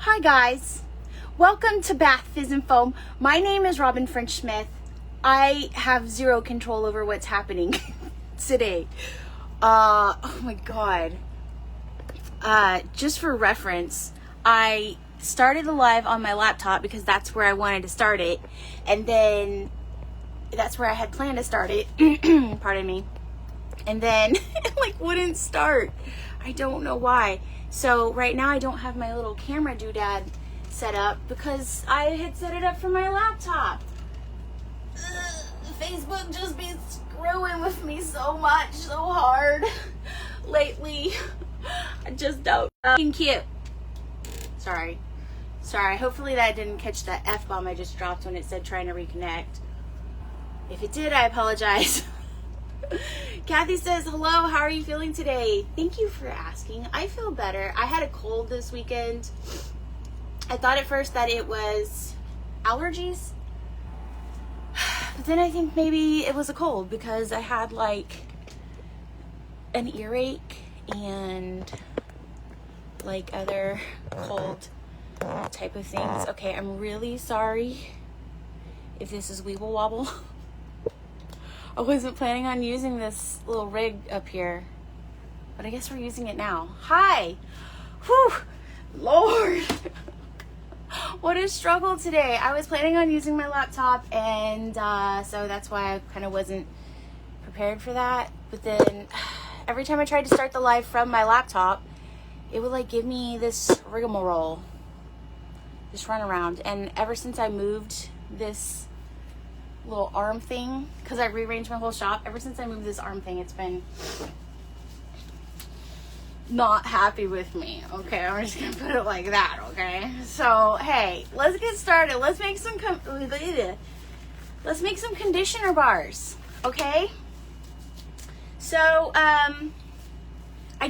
Hi guys, welcome to Bath Fizz and Foam. My name is Robyn French Smith. I have zero control over what's happening today. Oh my god. Just for reference, I started the live on my laptop because that's where I wanted to start it, and then that's where I had planned to start it. Pardon me. And then it like wouldn't start. I don't know why. So right now I don't have my little camera doodad set up because I had set it up for my laptop. Facebook just be screwing with me so much, so hard lately. I just don't. Cute. Sorry. Hopefully that didn't catch that F-bomb I just dropped when it said trying to reconnect. If it did, I apologize. Kathy says, hello, how are you feeling today? Thank you for asking. I feel better. I had a cold this weekend. I thought at first that it was allergies, but then I think maybe it was a cold because I had like an earache and like other cold type of things. Okay, I'm really sorry if this is weeble wobble. I wasn't planning on using this little rig up here, but I guess we're using it now. Hi! Whew! Lord! What a struggle today. I was planning on using my laptop, and so that's why I kind of wasn't prepared for that. But then every time I tried to start the live from my laptop, it would like give me this rigmarole, this runaround. And ever since I moved this little arm thing, because I rearranged my whole shop, ever since I moved this arm thing, it's been not happy with me. Okay, I'm just gonna put it like that. Okay, so hey, let's get started. Let's make some conditioner bars. Okay, so I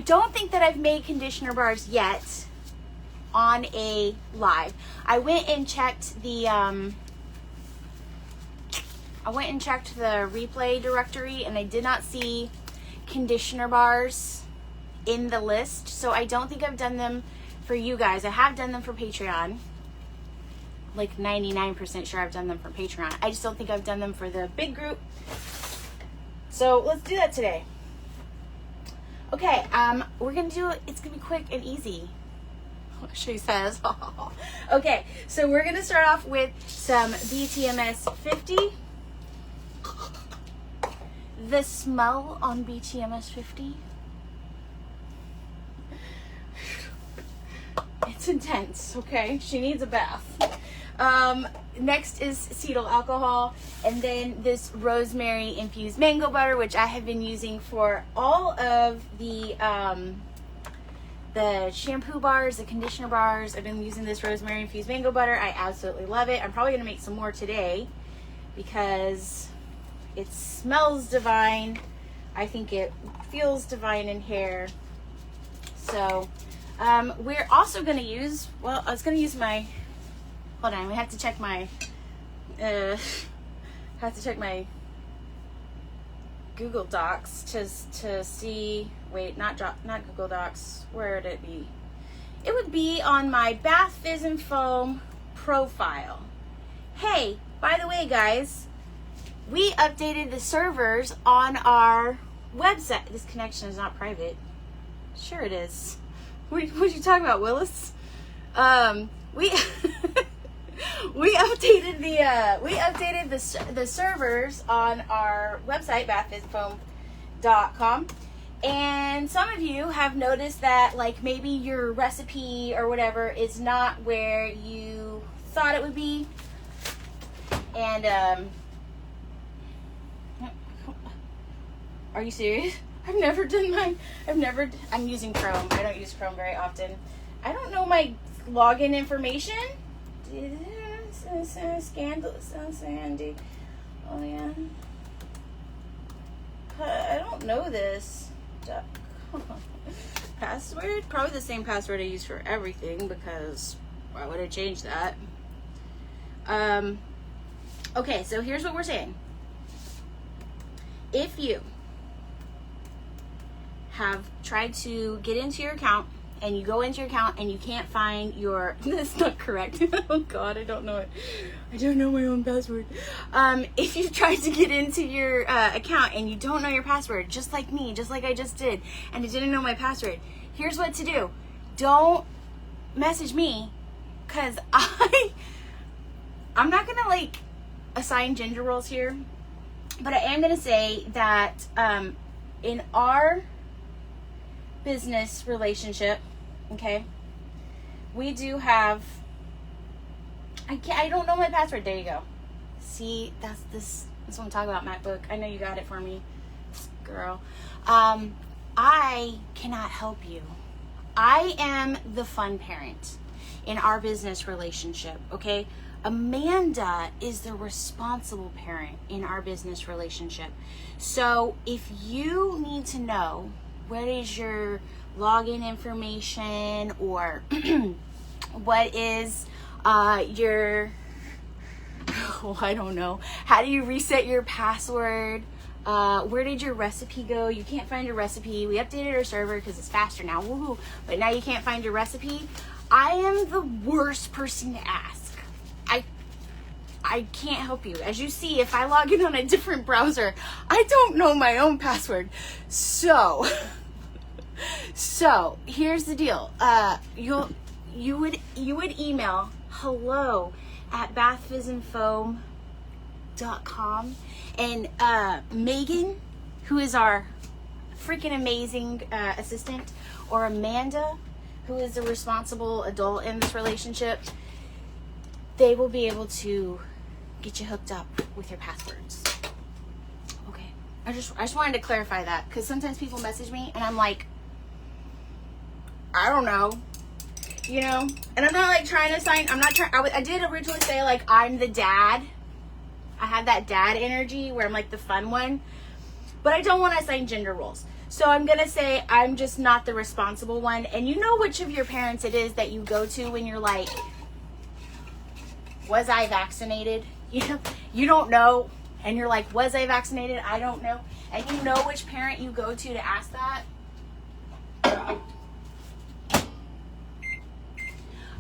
don't think that I've made conditioner bars yet on a live. I went and checked the replay directory, and I did not see conditioner bars in the list, so I don't think I've done them for you guys. I have done them for Patreon, like 99% sure I've done them for Patreon. I just don't think I've done them for the big group, so let's do that today. Okay, we're gonna do it. It's gonna be quick and easy, she says. Okay, so we're gonna start off with some BTMS 50. The smell on BTMS 50, it's intense. Okay, she needs a bath. Next is cetyl alcohol, and then this rosemary infused mango butter, which I have been using for all of the shampoo bars, the conditioner bars. I've been using this rosemary infused mango butter. I absolutely love it. I'm probably gonna make some more today because it smells divine. I think it feels divine in hair. So we're also going to use, well, I was going to use my, hold on, we have to check my, Google Docs to see, wait, not Google Docs, where would it be? It would be on my Bath Fizz and Foam profile. Hey, by the way, guys, we updated the servers on our website. This connection is not private. Sure it is. What are you talking about, Willis? We updated the servers on our website, bathfizzfoam.com. And some of you have noticed that like maybe your recipe or whatever is not where you thought it would be. And are you serious? I'm using Chrome. I don't use Chrome very often. I don't know my login information. Scandalous, Sandy. Oh yeah. I don't know this. Password? Probably the same password I use for everything, because why would I change that? Okay, so here's what we're saying. If you have tried to get into your account and you go into your account and you can't find your, that's not correct. Oh God, I don't know it. I don't know my own password. If you tried to get into your account and you don't know your password, just like me, just like I just did, and I didn't know my password, here's what to do. Don't message me, because I'm not gonna like assign gender roles here, but I am gonna say that in our business relationship, okay, we do have, I don't know my password. There you go. See, that's what I'm talking about, MacBook. I know you got it for me, girl. I cannot help you. I am the fun parent in our business relationship, okay? Amanda is the responsible parent in our business relationship. So if you need to know what is your login information, or what is your, oh, I don't know, how do you reset your password, where did your recipe go? You can't find your recipe. We updated our server because it's faster now, woohoo, but now you can't find your recipe. I am the worst person to ask. I can't help you. As you see, if I log in on a different browser, I don't know my own password. So here's the deal. You would email hello@bathfizandfoam.com, and Megan, who is our freaking amazing assistant, or Amanda, who is the responsible adult in this relationship, they will be able to get you hooked up with your passwords. Okay. I just wanted to clarify that, because sometimes people message me and I'm like, I don't know, you know, and I'm not like trying to sign, I did originally say like I'm the dad. I have that dad energy where I'm like the fun one, but I don't want to assign gender roles. So I'm going to say I'm just not the responsible one. And you know which of your parents it is that you go to when you're like, was I vaccinated? You don't know, and you're like, was I vaccinated? I don't know. And you know which parent you go to ask that?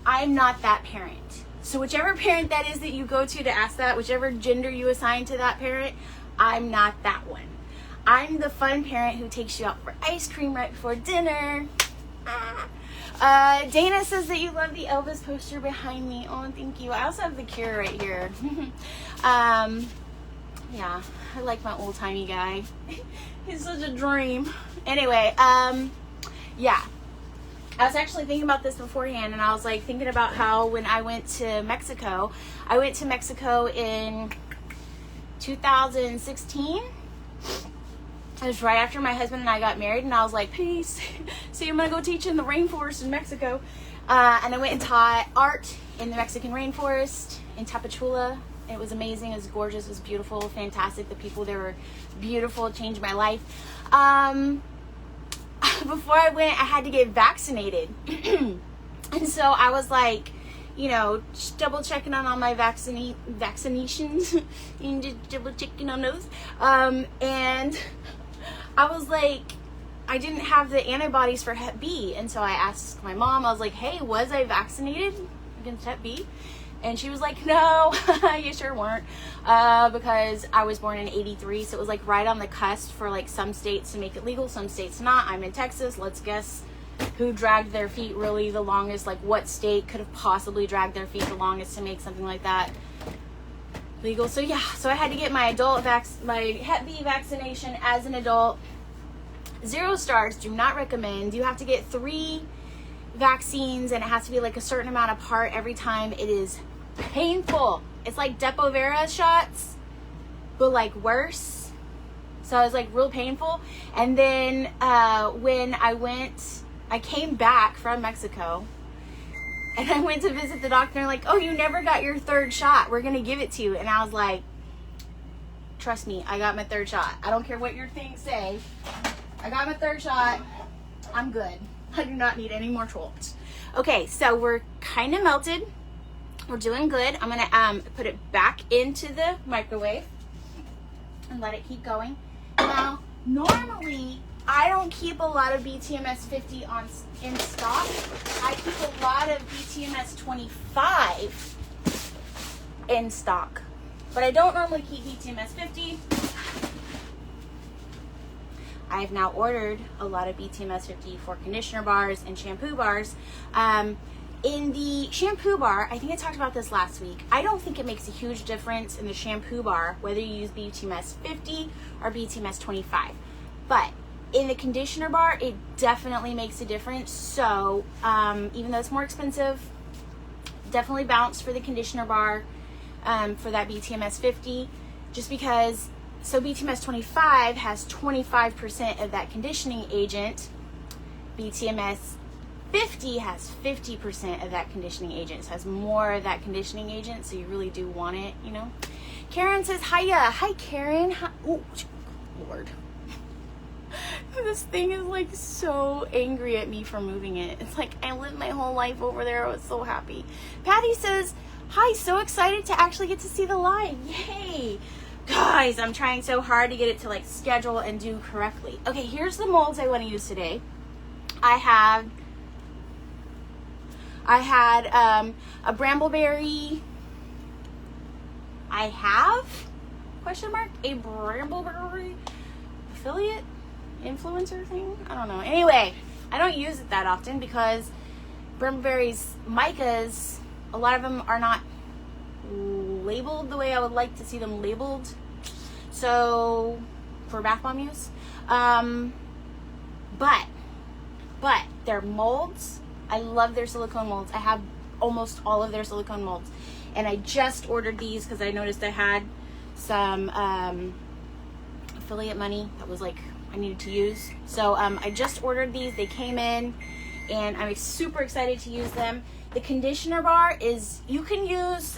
I'm not that parent. So whichever parent that is that you go to ask that, whichever gender you assign to that parent, I'm not that one. I'm the fun parent who takes you out for ice cream right before dinner. Dana says that you love the Elvis poster behind me. Oh, thank you. I also have the Cure right here. Yeah, I like my old-timey guy. He's such a dream. Anyway, yeah. I was actually thinking about this beforehand, and I was like thinking about how when I went to Mexico in 2016. It was right after my husband and I got married, and I was like, peace. See, I'm going to go teach in the rainforest in Mexico. And I went and taught art in the Mexican rainforest in Tapachula. It was amazing. It was gorgeous. It was beautiful, fantastic. The people there were beautiful. It changed my life. Before I went, I had to get vaccinated. And so I was like, you know, just double checking on all my vaccinations. And just double checking on those. And I was like, I didn't have the antibodies for Hep B. And so I asked my mom, I was like, hey, was I vaccinated against Hep B? And she was like, no, you sure weren't. Because I was born in 83. So it was like right on the cusp for like some states to make it legal, some states not. I'm in Texas. Let's guess who dragged their feet really the longest. Like what state could have possibly dragged their feet the longest to make something like that legal. So yeah, so I had to get my my Hep B vaccination as an adult. 0 stars, do not recommend. You have to get 3 vaccines, and it has to be like a certain amount apart every time. It is painful. It's like Depo-Vera shots, but like worse. So it was like real painful. And then when I came back from Mexico, and I went to visit the doctor, and like, oh, you never got your 3rd shot. We're going to give it to you. And I was like, trust me, I got my 3rd shot. I don't care what your things say. I got my 3rd shot. I'm good. I do not need any more shots. Okay, so we're kind of melted. We're doing good. I'm going to put it back into the microwave and let it keep going. Now, normally I don't keep a lot of BTMS 50 in stock. I keep a lot of BTMS 25 in stock, but I don't normally keep BTMS 50. I've now ordered a lot of BTMS 50 for conditioner bars and shampoo bars. In the shampoo bar, I think I talked about this last week. I don't think it makes a huge difference in the shampoo bar whether you use BTMS 50 or BTMS 25. But in the conditioner bar, it definitely makes a difference. So even though it's more expensive, definitely bounce for the conditioner bar for that BTMS 50, just because. So BTMS 25 has 25% of that conditioning agent. BTMS 50 has 50% of that conditioning agent. So it has more of that conditioning agent, so you really do want it, you know. Karen says, hiya. Hi, Karen. Hi. Oh, Lord. This thing is like so angry at me for moving it. It's like I lived my whole life over there. I was so happy. Patty says, hi, so excited to actually get to see the live. Yay. Guys, I'm trying so hard to get it to like schedule and do correctly. Okay, here's the molds I want to use today. I had a brambleberry. I have question mark a brambleberry affiliate influencer thing. I don't know. Anyway, I don't use it that often because brambleberries micas, a lot of them are not labeled the way I would like to see them labeled, so for bath bomb use, but their molds, I love their silicone molds. I have almost all of their silicone molds, and I just ordered these because I noticed I had some affiliate money that was like I needed to use, so I just ordered these. They came in and I'm super excited to use them. The conditioner bar is, you can use,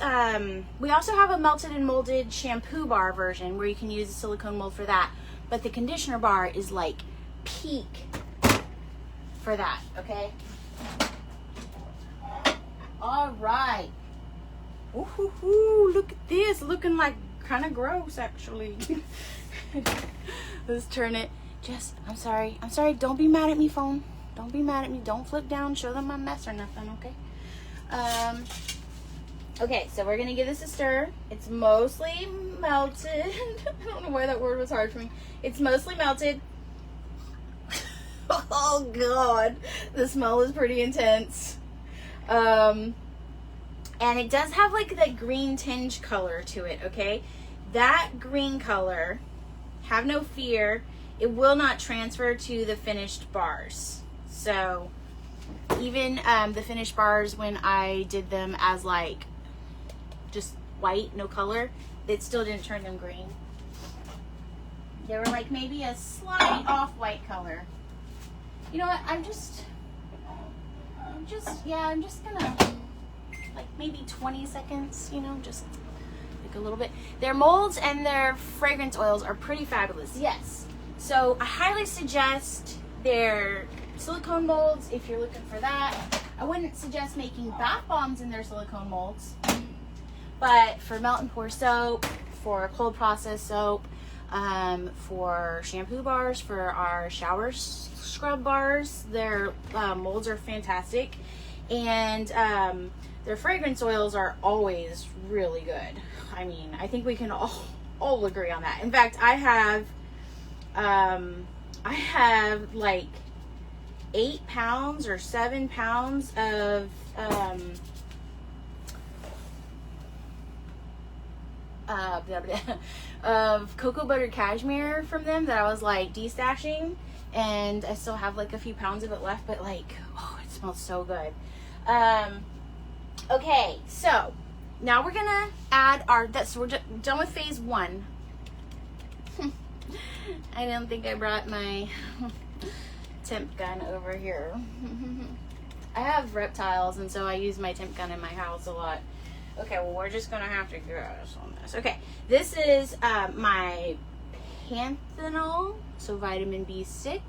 we also have a melted and molded shampoo bar version where you can use a silicone mold for that. But the conditioner bar is like peak for that, okay? All right. Ooh, look at this. Looking like kind of gross, actually. Let's turn it. I'm sorry. Don't be mad at me, phone. Don't be mad at me. Don't flip down. Show them my mess or nothing, okay? Okay, so we're gonna give this a stir. It's mostly melted. I don't know why that word was hard for me. It's mostly melted. Oh God, the smell is pretty intense. And it does have like that green tinge color to it, okay? That green color, have no fear, it will not transfer to the finished bars. So even the finished bars, when I did them as like just white, no color, it still didn't turn them green. They were like maybe a slight off-white color. You know what? I'm just gonna like maybe 20 seconds, you know, just like a little bit. Their molds and their fragrance oils are pretty fabulous. Yes. So I highly suggest their silicone molds if you're looking for that. I wouldn't suggest making bath bombs in their silicone molds, but for melt and pour soap, for cold process soap, for shampoo bars, for our shower scrub bars, their molds are fantastic, and their fragrance oils are always really good. I mean, I think we can all agree on that. In fact, I have like 8 pounds or 7 pounds of of cocoa butter cashmere from them that I was like destashing, and I still have like a few pounds of it left, but like, oh, it smells so good. Okay, so now we're gonna add so we're done with phase 1. I don't think I brought my temp gun over here. I have reptiles, and so I use my temp gun in my house a lot. Okay, well, we're just gonna have to guess on this. Okay, this is my panthenol, so vitamin B6,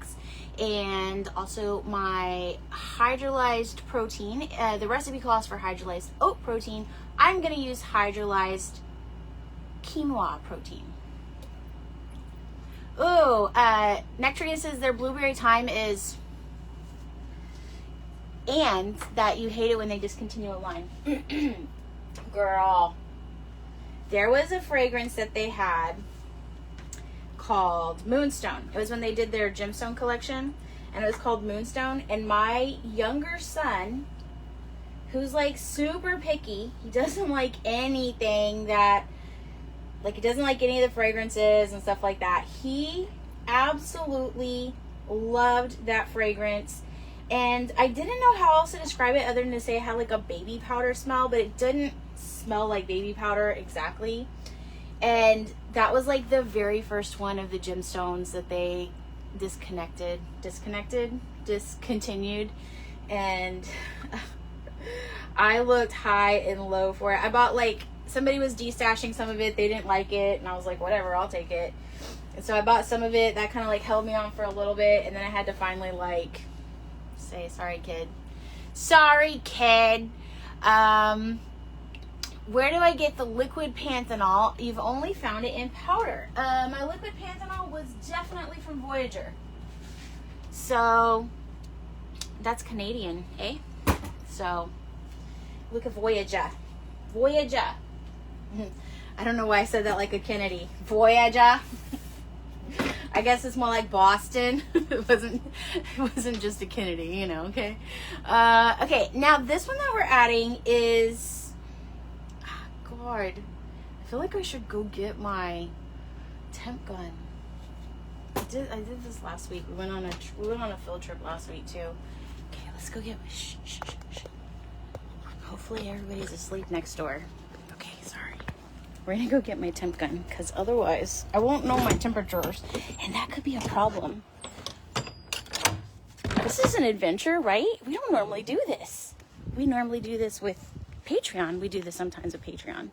and also my hydrolyzed protein. The recipe calls for hydrolyzed oat protein. I'm gonna use hydrolyzed quinoa protein. Ooh, Nectarina says their blueberry thyme is, and that you hate it when they discontinue a line. Girl, there was a fragrance that they had called Moonstone. It was when they did their gemstone collection, and it was called Moonstone. And my younger son, who's like super picky, he doesn't like anything that, like, he doesn't like any of the fragrances and stuff like that. He absolutely loved that fragrance. And I didn't know how else to describe it other than to say it had like a baby powder smell, but it didn't smell like baby powder exactly. And that was like the very first one of the gemstones that they discontinued. And I looked high and low for it. I bought, like, somebody was destashing some of it. They didn't like it. And I was like, whatever, I'll take it. And so I bought some of it. That kind of like held me on for a little bit. And then I had to finally like say, sorry, kid. Sorry, kid. Where do I get the liquid panthenol? You've only found it in powder. My liquid panthenol was definitely from Voyager. So that's Canadian, eh? So look at Voyager. Voyager. I don't know why I said that like a Kennedy. Voyager. I guess it's more like Boston. It wasn't just a Kennedy, you know, okay? Okay, now this one that we're adding is, God, I feel like I should go get my temp gun. I did this last week. We went on a field trip last week too. Okay, let's go get my shh. Hopefully everybody's asleep next door. Okay, sorry. We're gonna go get my temp gun because otherwise I won't know my temperatures, and that could be a problem. This is an adventure, right? We don't normally do this. We normally do this with Patreon. We do this sometimes with Patreon.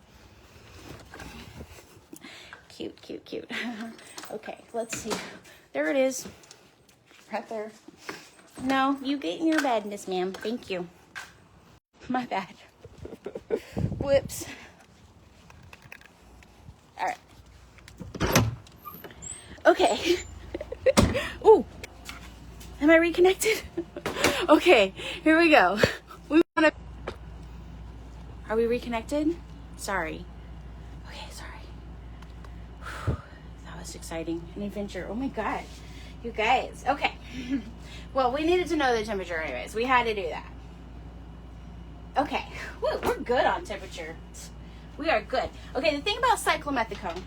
Cute. Okay, let's see. There it is. Right there. No, you get in your bed, Miss Ma'am. Thank you. My bad. Whoops. All right. Okay. Ooh. Am I reconnected? Okay, here we go. Are we reconnected? Sorry. Okay, sorry. Whew. That was exciting. An adventure. Oh my God. You guys. Okay. Well, we needed to know the temperature anyways. We had to do that. Okay. Woo, we're good on temperature. We are good. Okay, the thing about cyclomethicone.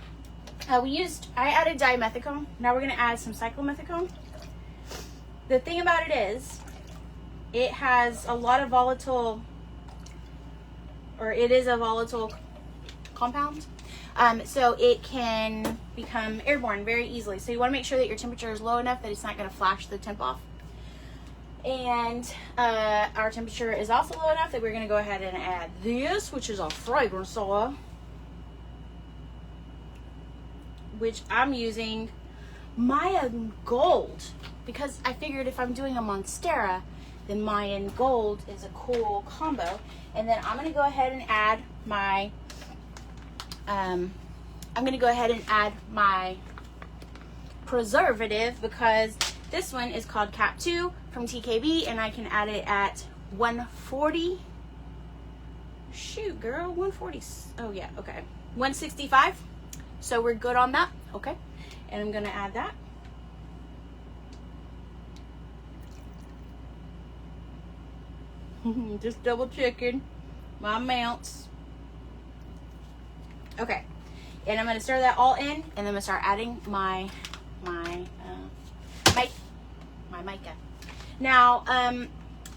I added dimethicone. Now we're going to add some cyclomethicone. The thing about it is, it has a lot of volatile, or it is a volatile compound. So it can become airborne very easily. So you want to make sure that your temperature is low enough that it's not going to flash the temp off. And our temperature is also low enough that we're going to go ahead and add this, which is a fragrance oil, which I'm using Mayan Gold, because I figured if I'm doing a Monstera, then Mayan Gold is a cool combo. And then I'm going to go ahead and add my preservative, because this one is called Cap 2 from TKB, and I can add it at 140. Shoot, girl, 140. Oh, yeah, okay. 165. So we're good on that. Okay. And I'm going to add that. Just double checking my amounts. Okay. And I'm going to stir that all in, and then I'm going to start adding my mica. Now,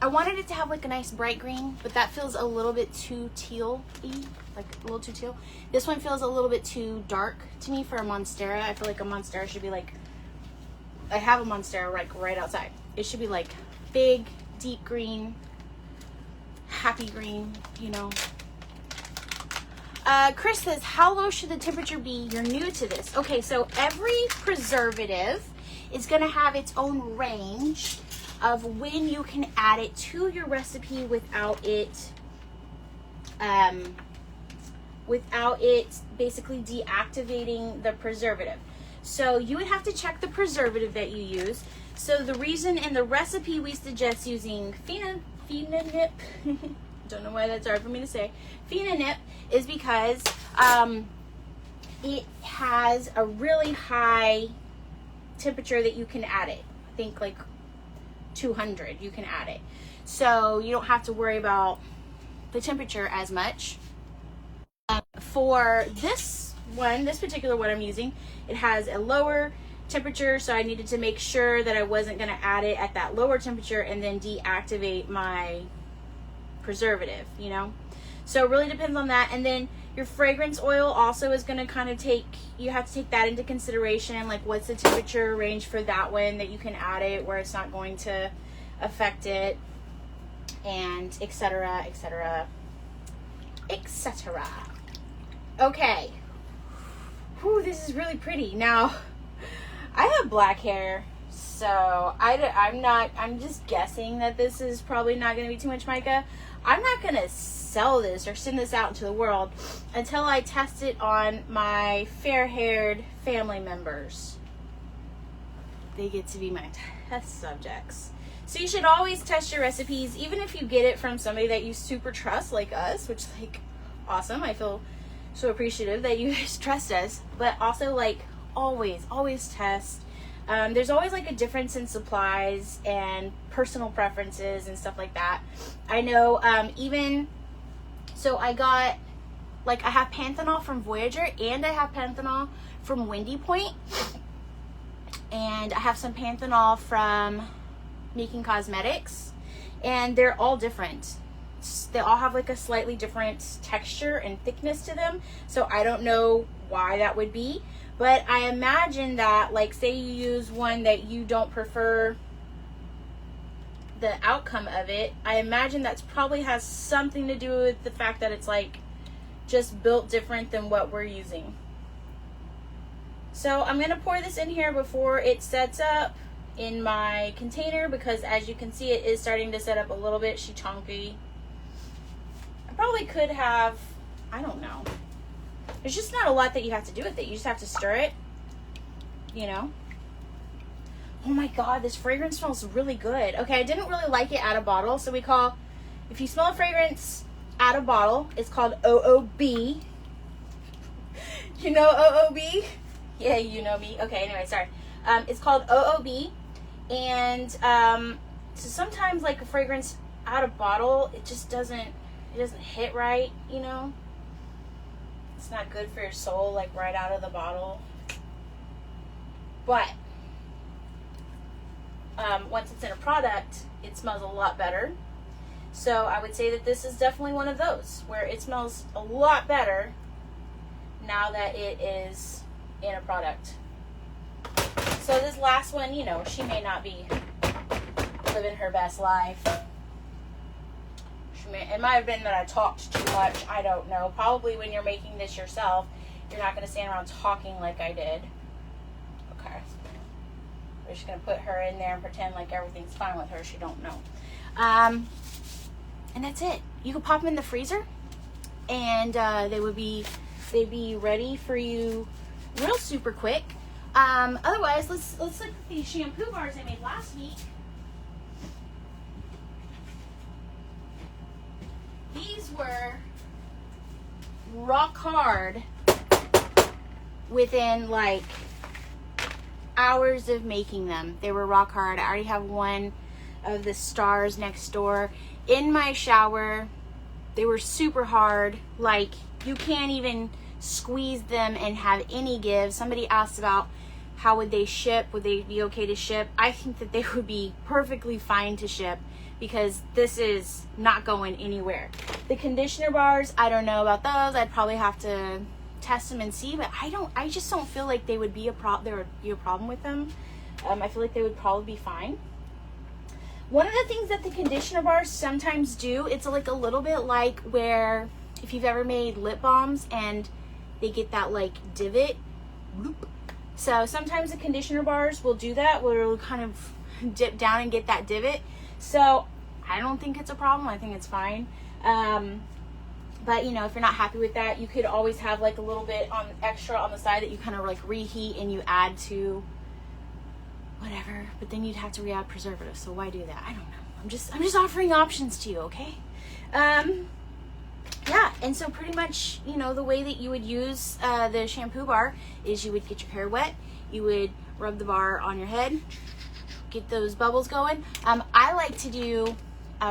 I wanted it to have like a nice bright green, but that feels a little bit too teal-y, like a little too teal. This one feels a little bit too dark to me for a Monstera. I feel like a Monstera should be like, I have a Monstera right outside. It should be like big, deep green, happy green, you know. Chris says, how low should the temperature be? You're new to this. Okay, so every preservative is going to have its own range of when you can add it to your recipe without it basically deactivating the preservative. So you would have to check the preservative that you use. So the reason in the recipe we suggest using Phenanip, don't know why that's hard for me to say, Phenanip, is because it has a really high temperature that you can add it. I think like 200 you can add it. So you don't have to worry about the temperature as much. For this one, this particular one I'm using, it has a lower temperature, so I needed to make sure that I wasn't going to add it at that lower temperature and then deactivate my preservative, you know. So it really depends on that. And then your fragrance oil also is going to kind of you have to take that into consideration, like what's the temperature range for that one that you can add it where it's not going to affect it, and etc, etc, etc. Okay. Whew, this is really pretty. Now, I have black hair, so I'm just guessing that this is probably not going to be too much mica. I'm not going to sell this or send this out into the world until I test it on my fair-haired family members. They get to be my test subjects. So you should always test your recipes, even if you get it from somebody that you super trust, like us, which, like, awesome. I feel so appreciative that you guys trust us. But also, like, always test. There's always like a difference in supplies and personal preferences and stuff like that. I know, so I got, like, I have Panthenol from Voyager and I have Panthenol from Windy Point, and I have some Panthenol from Making Cosmetics, and they're all different. They all have like a slightly different texture and thickness to them, so I don't know why that would be. But I imagine that, like, say you use one that you don't prefer the outcome of it, I imagine that's probably has something to do with the fact that it's, like, just built different than what we're using. So I'm going to pour this in here before it sets up in my container, because as you can see, it is starting to set up a little bit chonky. I probably could have, I don't know. There's just not a lot that you have to do with it. You just have to stir it, you know. Oh my God, this fragrance smells really good. Okay, I didn't really like it out of bottle, so if you smell a fragrance out of bottle, it's called OOB. You know OOB? Yeah, you know me. Okay, anyway, sorry. It's called OOB, and so sometimes, like, a fragrance out of bottle, it doesn't hit right, you know. It's not good for your soul, like, right out of the bottle. But once it's in a product, it smells a lot better. So I would say that this is definitely one of those where it smells a lot better now that it is in a product. So this last one, you know, she may not be living her best life. It might have been that I talked too much. I don't know. Probably when you're making this yourself, you're not going to stand around talking like I did. Okay. We're just going to put her in there and pretend like everything's fine with her. She don't know. And that's it. You can pop them in the freezer, and they'd be ready for you real super quick. Otherwise, let's look at these shampoo bars I made last week. These were rock hard within like hours of making them. They were rock hard. I already have one of the stars next door in my shower. They were super hard. Like, you can't even squeeze them and have any give. Somebody asked about how would they ship? Would they be okay to ship? I think that they would be perfectly fine to ship, because this is not going anywhere. The conditioner bars, I don't know about those. I'd probably have to test them and see, but I just don't feel like there would be a problem with them. I feel like they would probably be fine. One of the things that the conditioner bars sometimes do, it's like a little bit like where if you've ever made lip balms and they get that like divot. So sometimes the conditioner bars will do that, where it'll kind of dip down and get that divot. So I don't think it's a problem. I think it's fine. But you know, if you're not happy with that, you could always have like a little bit on extra on the side that you kind of like reheat and you add to whatever. But then you'd have to re-add preservatives. So why do that? I don't know. I'm just offering options to you, okay? Yeah, and so pretty much, you know, the way that you would use the shampoo bar is you would get your hair wet, you would rub the bar on your head, get those bubbles going. I like to do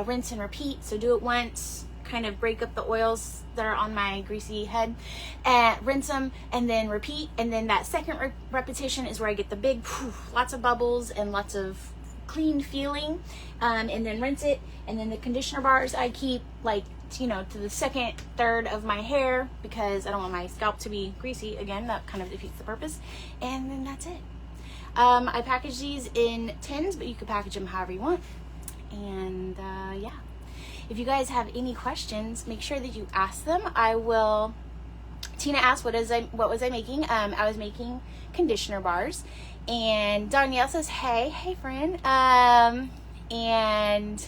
rinse and repeat, so do it once, kind of break up the oils that are on my greasy head, and rinse them, and then repeat, and then that second repetition is where I get the big, lots of bubbles and lots of clean feeling, and then rinse it. And then the conditioner bars I keep like, you know, to the second third of my hair, because I don't want my scalp to be greasy again. That kind of defeats the purpose. And then that's it. I package these in tins, but you can package them however you want. And yeah, if you guys have any questions, make sure that you ask them. I will. Tina asked, what was I making? I was making conditioner bars. And Danielle says, hey friend. And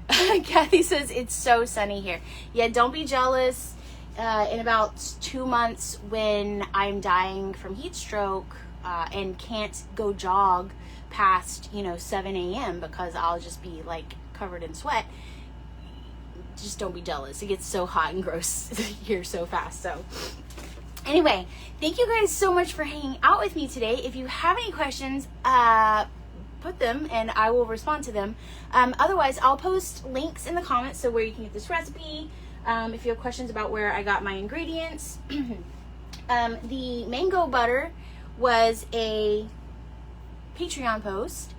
Kathy says, it's so sunny here. Yeah, don't be jealous. In about 2 months, when I'm dying from heat stroke and can't go jog past, you know, 7 a.m. because I'll just be like covered in sweat, just don't be jealous. It gets so hot and gross here so fast. So anyway, thank you guys so much for hanging out with me today. If you have any questions, put them and I will respond to them. Otherwise, I'll post links in the comments, so where you can get this recipe. If you have questions about where I got my ingredients. The mango butter was a Patreon post,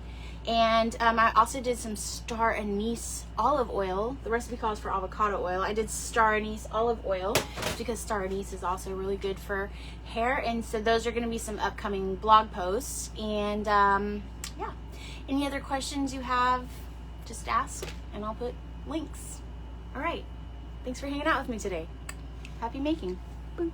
and I also did some star anise olive oil. The recipe calls for avocado oil. I did star anise olive oil because star anise is also really good for hair, and so those are going to be some upcoming blog posts. And yeah, any other questions you have, just ask and I'll put links. All right, thanks for hanging out with me today. Happy making. Boop.